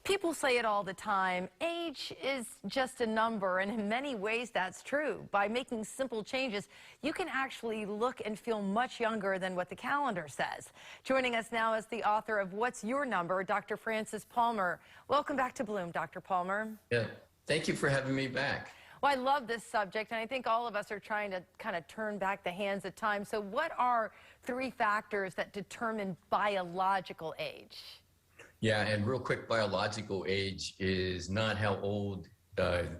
People say it all the time, age is just a number, and in many ways that's true. By making simple changes, you can actually look and feel much younger than what the calendar says. Joining us now is the author of What's Your Number, Dr. Francis Palmer. Welcome back to Bloom, Dr. Palmer. Yeah, thank you for having me back. Well, I love this subject, and I think all of us are trying to kind of turn back the hands of time. So what are 3 factors that determine biological age? Yeah, and real quick, biological age is not how old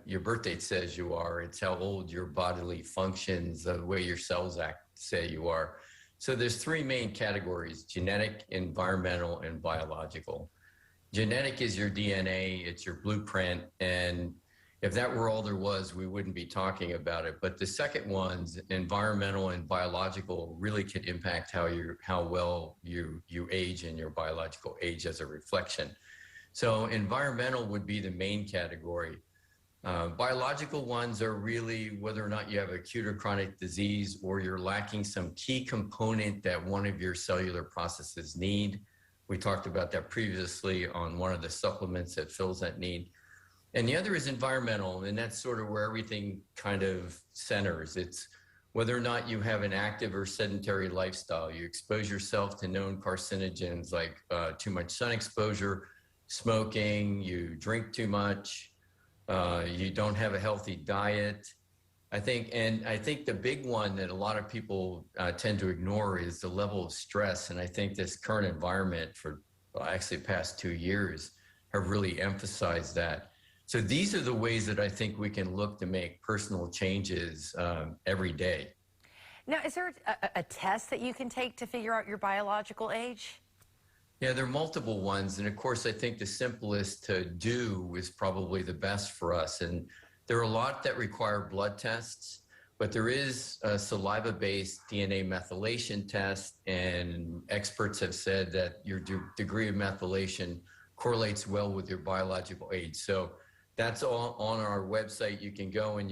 your birth date says you are. It's how old your bodily functions, the way your cells act, say you are. So there's 3 main categories: genetic, environmental, and biological. Genetic is your DNA, it's your blueprint, and if that were all there was, we wouldn't be talking about it. But the second ones, environmental and biological, really can impact how well you age and your biological age as a reflection. So environmental would be the main category. Biological ones are really whether or not you have acute or chronic disease, or you're lacking some key component that one of your cellular processes need. We talked about that previously on one of the supplements that fills that need. And the other is environmental, and that's sort of where everything kind of centers. It's whether or not you have an active or sedentary lifestyle. You expose yourself to known carcinogens like too much sun exposure, smoking, you drink too much, you don't have a healthy diet. I think the big one that a lot of people tend to ignore is the level of stress. And I think this current environment for actually the past 2 years have really emphasized that. So these are the ways that I think we can look to make personal changes every day. Now, is there a test that you can take to figure out your biological age? Yeah, there are multiple ones. And of course, I think the simplest to do is probably the best for us. And there are a lot that require blood tests, but there is a saliva-based DNA methylation test. And experts have said that your degree of methylation correlates well with your biological age. So that's all on our website. You can go and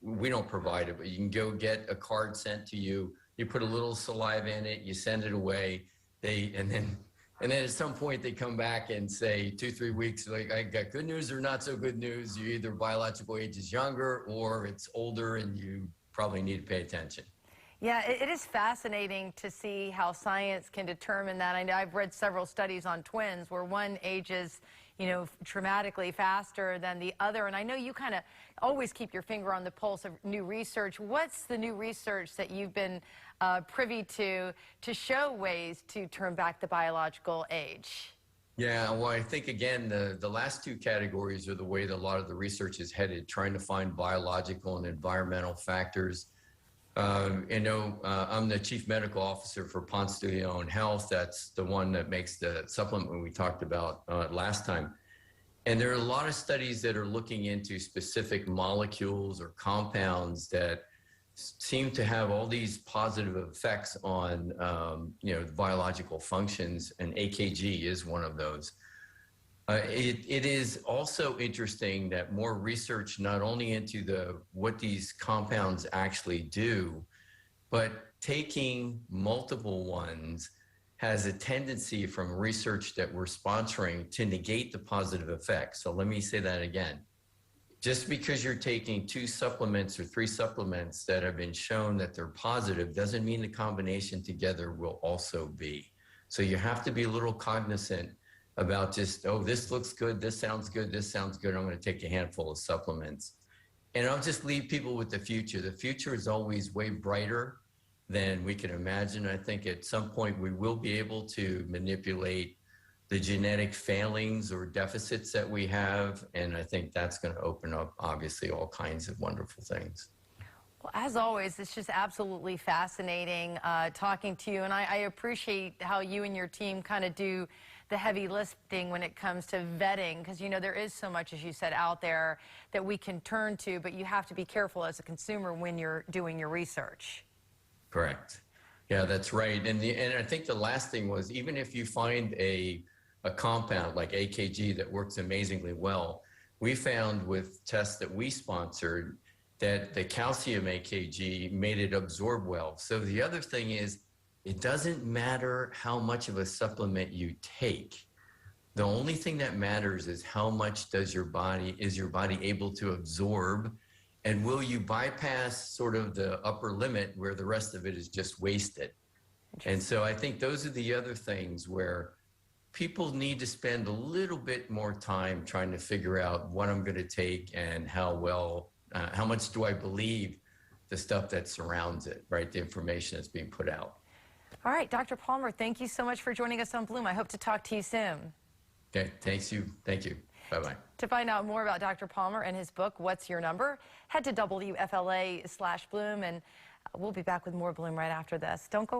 we don't provide it, but you can go get a card sent to you. You put a little saliva in it, you send it away. And then at some point they come back and say 2-3 weeks, like, I got good news or not so good news. You either biological age is younger or it's older and you probably need to pay attention. Yeah, it is fascinating to see how science can determine that. I know I've read several studies on twins where one ages, dramatically faster than the other. And I know you kind of always keep your finger on the pulse of new research. What's the new research that you've been privy to show ways to turn back the biological age? Yeah, well, I think, again, the last 2 categories are the way that a lot of the research is headed, trying to find biological and environmental factors. I'm the chief medical officer for Ponce de Leon Health. That's the one that makes the supplement we talked about last time. And there are a lot of studies that are looking into specific molecules or compounds that seem to have all these positive effects on, the biological functions, and AKG is one of those. It is also interesting that more research, not only into what these compounds actually do, but taking multiple ones has a tendency from research that we're sponsoring to negate the positive effects. So let me say that again. Just because you're taking 2 supplements or 3 supplements that have been shown that they're positive doesn't mean the combination together will also be. So you have to be a little cognizant about just, oh, this looks good, this sounds good, I'm going to take a handful of supplements. And I'll just leave people with the future. The future is always way brighter than we can imagine. I think at some point we will be able to manipulate the genetic failings or deficits that we have, and I think that's going to open up, obviously, all kinds of wonderful things. Well, as always, it's just absolutely fascinating talking to you, and I appreciate how you and your team kind of do the heavy lifting when it comes to vetting, because there is so much, as you said, out there that we can turn to, but you have to be careful as a consumer when you're doing your research. Correct. Yeah, that's right. And I think the last thing was, even if you find a compound like AKG that works amazingly well, we found with tests that we sponsored that the calcium AKG made it absorb well. So the other thing is, it doesn't matter how much of a supplement you take. The only thing that matters is how much is your body able to absorb, and will you bypass sort of the upper limit where the rest of it is just wasted? And so I think those are the other things where people need to spend a little bit more time trying to figure out what I'm going to take and how much do I believe the stuff that surrounds it, right? The information that's being put out. All right, Dr. Palmer, thank you so much for joining us on Bloom. I hope to talk to you soon. Okay, thank you. Bye-bye. To find out more about Dr. Palmer and his book, What's Your Number, head to WFLA/Bloom, and we'll be back with more Bloom right after this. Don't go